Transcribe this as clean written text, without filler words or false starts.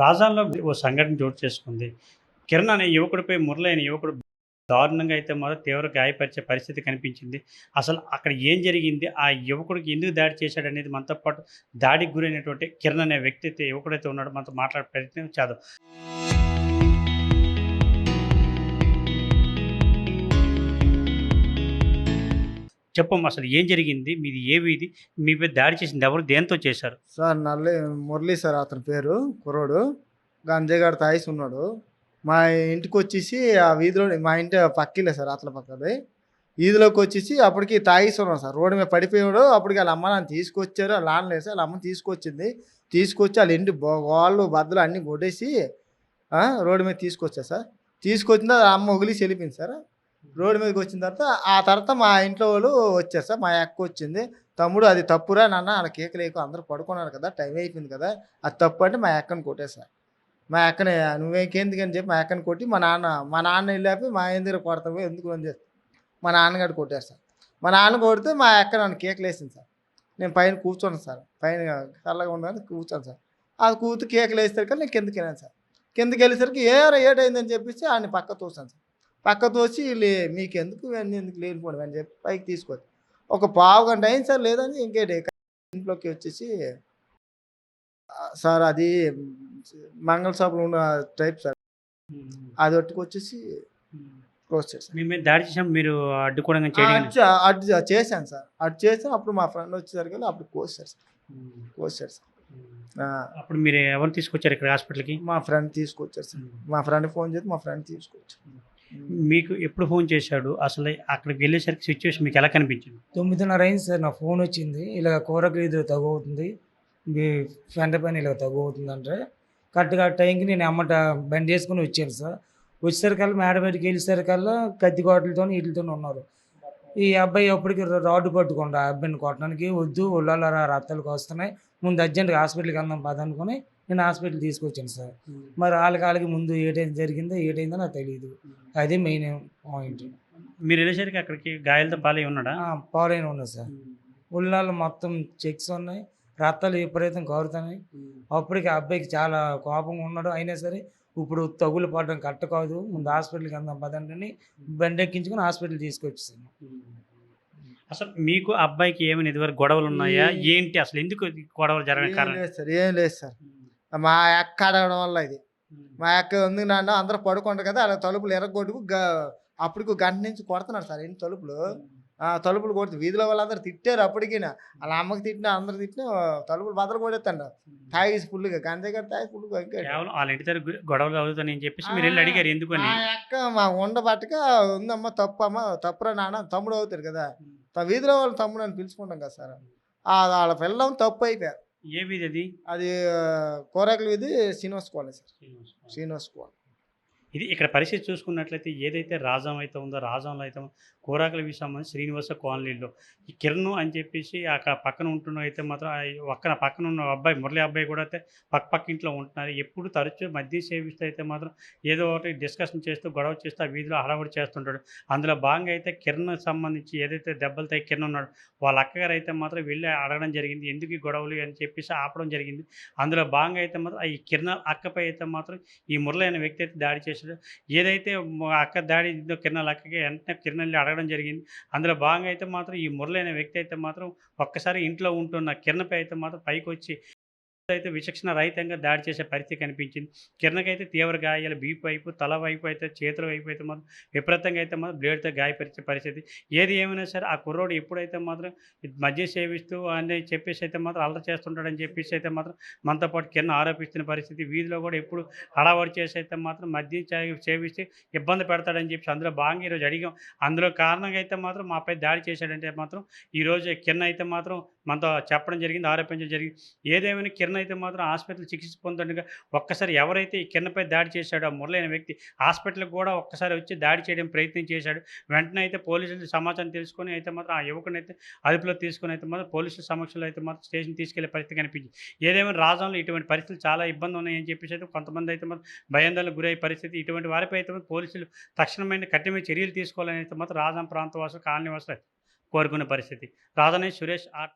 రాజాంలో ఓ సంఘటన చోటు చేసుకుంది. కిరణ్ అనే యువకుడిపై మురళి అనే యువకుడు దారుణంగా అయితే మాత్రం తీవ్ర గాయపరిచే పరిస్థితి కనిపించింది. అసలు అక్కడ ఏం జరిగింది? ఆ యువకుడికి ఎందుకు దాడి చేశాడనేది మనతో పాటు దాడికి గురైనటువంటి కిరణ్ అనే వ్యక్తి అయితే యువకుడైతే ఉన్నాడో మనతో మాట్లాడే ప్రయత్నం చేద్దాం. చెప్పమ్మా అసలు ఏం జరిగింది? మీది ఏ వీధి? మీపై దాడి చేసింది ఎవరు? దేనితో చేశారు? సార్ మురళి సార్ అతని పేరు కుర్రోడు. గంజాయి తాగేసున్నాడు. మా ఇంటికొచ్చేసి ఆ వీధిలో మా ఇంటి పక్కిల్లే సార్ అతల పక్కది. వీధిలోకొచ్చేసి అప్పటికి తాగేసున్నాడు సార్. రోడ్డు మీద పడిపోయాడు. అప్పటికి ఆళ్ళ అమ్మ నాన్న తీసుకొచ్చారు. ఆళ్ళ నాన్న లేదు సార్. ఆళ్ళ అమ్మ తీసుకొచ్చింది. తీసుకొచ్చి ఆళ్ళ ఇంటి గోడలు, బద్దలు అన్నీ కొట్టేసి రోడ్డు మీద తీసుకొచ్చారు సార్. తీసుకొచ్చిన తర్వాత అమ్మ వదిలేసి వెళ్ళిపోయింది సార్. రోడ్డు మీదకొచ్చిన తర్వాత ఆ తర్వాత మా ఇంట్లో వాళ్ళు వచ్చారు సార్. మా అక్కొచ్చింది. తమ్ముడు అది తప్పురా నాన్న ఆడ కేకలేయకు అందరూ పడుకున్నారు కదా టైం అయిపోయింది కదా అది తప్పు అంటే మా అక్కని కొట్టేశా. మా అక్కని నువ్వేంకెందుకని చెప్పి మా అక్కని కొట్టి మా నాన్న వెళ్ళాపి మా ఆయన దగ్గర కొడతావు ఎందుకు అని చెప్పి మా నాన్నగారు కొట్టారు సార్. మా నాన్న కొడితే మా అక్క నన్ను కేకలేసింది సార్. నేను పైన కూర్చోను సార్. పైన చల్లగా ఉండగానే కూర్చోను సార్. అది కూతు కేకలు వేసేసరికి నేను కిందకి వెళ్ళాను సార్. కిందకి వెళ్ళేసరికి ఏటైందని చెప్పేసి ఆయన పక్క తోసాను సార్. పక్క తోసి మీకెందుకు ఇవన్నీ ఎందుకు లేనిపోండి అని చెప్పి పైకి తీసుకొచ్చి ఒక పావు గంట అయింది సార్. లేదని ఇంకేటి ఇంట్లోకి వచ్చేసి సార్ అది మంగళ షాపులో ఉన్న టైప్ సార్. అది పట్టుకొచ్చేసి క్లోజ్ చేశాను. మీ మీద దాడి చేసినప్పుడు మీరు అడ్డుకోవడం అడ్డు చేశాను సార్. అడ్డు చేసాను. అప్పుడు మా ఫ్రెండ్ వచ్చేసరికి అప్పుడు కోసారు సార్. కోసారు సార్. అప్పుడు మీరు ఎవరు తీసుకొచ్చారు ఇక్కడ హాస్పిటల్కి? మా ఫ్రెండ్ తీసుకొచ్చారు సార్. మా ఫ్రెండ్ ఫోన్ చేసి మా ఫ్రెండ్ తీసుకొచ్చారు. మీకు ఎప్పుడు ఫోన్ చేశాడు? అసలు అక్కడికి వెళ్ళేసరికి సిచ్యువేషన్ మీకు ఎలా కనిపించింది? 9:30 అయింది సార్. నా ఫోన్ వచ్చింది. ఇలా కూరకు ఇది తగ్గుతుంది, మీ ఫ్రెండ్ పైన ఇలా తగ్గుతుంది అంటే కరెక్ట్గా టైంకి నేను అమ్మట బండి వేసుకుని వచ్చాను సార్. వచ్చేసరికల్లా మేడ బయటికి వెళ్ళేసరికల్లా కత్తి కోటలతో వీటితో ఉన్నారు. ఈ అబ్బాయి అప్పటికి రాడ్డు పట్టుకోండి ఆ అబ్బాయిని కొట్టడానికి వద్దు ఒళ్ళ రక్తాలకు వస్తున్నాయి, ముందు అర్జెంట్గా హాస్పిటల్కి వెళ్దాం పదనుకొని నేను హాస్పిటల్ తీసుకొచ్చాను సార్. మరి వాళ్ళకి ముందు ఏటైందో నాకు తెలియదు. అది మెయిన్ పాయింట్. మీరు వెళ్ళేసరికి అక్కడికి గాయాలతో పాలై ఉన్నాడా? పాలైన ఉన్నది సార్. ఉళ్ళాలు మొత్తం చెక్స్ ఉన్నాయి, రక్తాలు విపరీతం కారుతున్నాయి. అప్పటికి ఆ అబ్బాయికి చాలా కోపంగా ఉన్నాడు. అయినా సరే ఇప్పుడు తగులు పడడం కరెక్ట్ కాదు, ముందు హాస్పిటల్కి వెళ్దాం పదండి బండి ఎక్కించుకొని హాస్పిటల్ తీసుకొచ్చేసాను. అసలు మీకు అబ్బాయికి ఏమైనా ఇదివరకు గొడవలు ఉన్నాయా? ఏంటి అసలు ఎందుకు గొడవలు జరగడానికి కారణం? ఏం లేదు సార్. మా అక్క అడగడం వల్ల ఇది. మా అక్క ఉంది నాన్న అందరూ పడుకుంటారు కదా అలా తలుపులు ఎరగొట్టుకు అప్పటికి గంట నుంచి కొడుతున్నారు సార్ ఇంటి తలుపులు. తలుపులు కొడుతు వీధిలో వాళ్ళందరూ తిట్టారు. అప్పటికి వాళ్ళ అమ్మకి తిట్టినా అందరు తిట్టినా తలుపులు బద్దలు కొడేస్తాడు. తాగేసి ఫుల్గా గంజాయి గారు తాగి ఫుల్గా కేవలం వాళ్ళ ఇంటి దగ్గర గొడవలు అవుతాయని చెప్పేసి మీరు వెళ్ళి అడిగారు ఎందుకని? మా అక్క మా ఉండబట్టక ఉందమ్మా తప్పురా నాన్న తమ్ముడు అవుతారు కదా వీధిలో వాళ్ళు తమ్ముడు అని పిలుచుకుంటాం కదా సార్. వాళ్ళ పిల్లం తప్పు అయిపోయారు. ఏ వీధి అది? అది కోరాకుల వీధి Srinivas colony sir. Srinivas colony. ఇది ఇక్కడ పరిస్థితి చూసుకున్నట్లయితే ఏదైతే రాజం అయితే ఉందో రాజంలో అయితే కూరాకుల సంబంధించి శ్రీనివాస కాలనీలో ఈ కిరణ్ అని చెప్పేసి అక్కడ పక్కన ఉంటున్న అయితే మాత్రం పక్కన ఉన్న అబ్బాయి మురళి అబ్బాయి కూడా అయితే పక్క ఇంట్లో ఉంటున్నారు. ఎప్పుడు తరచూ మద్యం సేవిస్తూ అయితే మాత్రం ఏదో ఒకటి డిస్కషన్ చేస్తూ గొడవ చేస్తూ ఆ వీధిలో హడావుడి చేస్తుంటాడు. అందులో భాగంగా అయితే కిరణ్ సంబంధించి ఏదైతే దెబ్బలతో కిరణ్ ఉన్నాడు వాళ్ళ అక్కగారు అయితే మాత్రం వెళ్ళి అడగడం జరిగింది, ఎందుకు ఈ గొడవలు అని చెప్పేసి ఆపడం జరిగింది. అందులో భాగంగా అయితే మాత్రం ఈ కిరణ్ అక్కపై అయితే మాత్రం ఈ మురళి అనే వ్యక్తి అయితే దాడి చేశాడు. ఏదైతే అక్క దాడి కిరణ్ అక్కకి వెంటనే కిరణ్ వెళ్ళి అడగడం జరిగింది. అందులో భాగంగా అయితే మాత్రం ఈ మురళి అనే వ్యక్తి అయితే మాత్రం ఒక్కసారి ఇంట్లో ఉంటున్న కిరణ్పై అయితే మాత్రం పైకి వచ్చి అయితే విచక్షణ రహితంగా దాడి చేసే పరిస్థితి కనిపించింది. కిరణ్కైతే తీవ్ర గాయాలు వీపు వైపు, తల వైపు అయితే చేతుల వైపు అయితే మాత్రం విపరీతంగా అయితే మాత్రం బ్లేడ్తో గాయపరిచే పరిస్థితి. ఏది ఏమైనా సరే ఆ కుర్రోడు ఎప్పుడైతే మాత్రం మద్యం సేవిస్తూ అని చెప్పేసి అయితే మాత్రం అల్లరి చేస్తుంటాడని చెప్పేసి అయితే మాత్రం మనతో పాటు కిరణ్ ఆరోపిస్తున్న పరిస్థితి. వీధిలో కూడా ఎప్పుడు హడావడి చేసి అయితే మాత్రం మద్యం సేవిస్తే ఇబ్బంది పెడతాడని చెప్పేసి అందులో భాగంగా ఈరోజు అడిగాం. అందులో కారణంగా అయితే మాత్రం మాపై దాడి చేశాడంటే మాత్రం ఈరోజు కిరణ్ అయితే మాత్రం మనతో చెప్పడం జరిగింది, ఆరోపించడం జరిగింది. ఏదేమైనా కిరణ్ అయితే మాత్రం హాస్పిటల్ చికిత్స పొందుతుండగా ఒక్కసారి ఎవరైతే ఈ కిరణ్పై దాడి చేశాడో ఆ మురళి అనే వ్యక్తి హాస్పిటల్కి కూడా ఒక్కసారి వచ్చి దాడి చేయడం ప్రయత్నం చేశాడు. వెంటనే అయితే పోలీసులు సమాచారం తెలుసుకొని అయితే మాత్రం ఆ యువకుని అయితే అదుపులో తీసుకొని అయితే మాత్రం పోలీసుల సమక్షంలో అయితే మాత్రం స్టేషన్ తీసుకెళ్లే పరిస్థితి కనిపించింది. ఏదేమైనా రాజంలో ఇటువంటి పరిస్థితులు చాలా ఇబ్బంది ఉన్నాయని చెప్పేసి అయితే కొంతమంది అయితే మాత్రం భయాందోళనకు గురయ్యే పరిస్థితి. ఇటువంటి వారిపై అయితే పోలీసులు తక్షణమైన కఠినమైన చర్యలు తీసుకోవాలని అయితే మాత్రం రాజం ప్రాంత వాసులు కాలనీ వాసులు కోరుకునే పరిస్థితి. రాజనేష్ సురేష్ ఆర్టీ.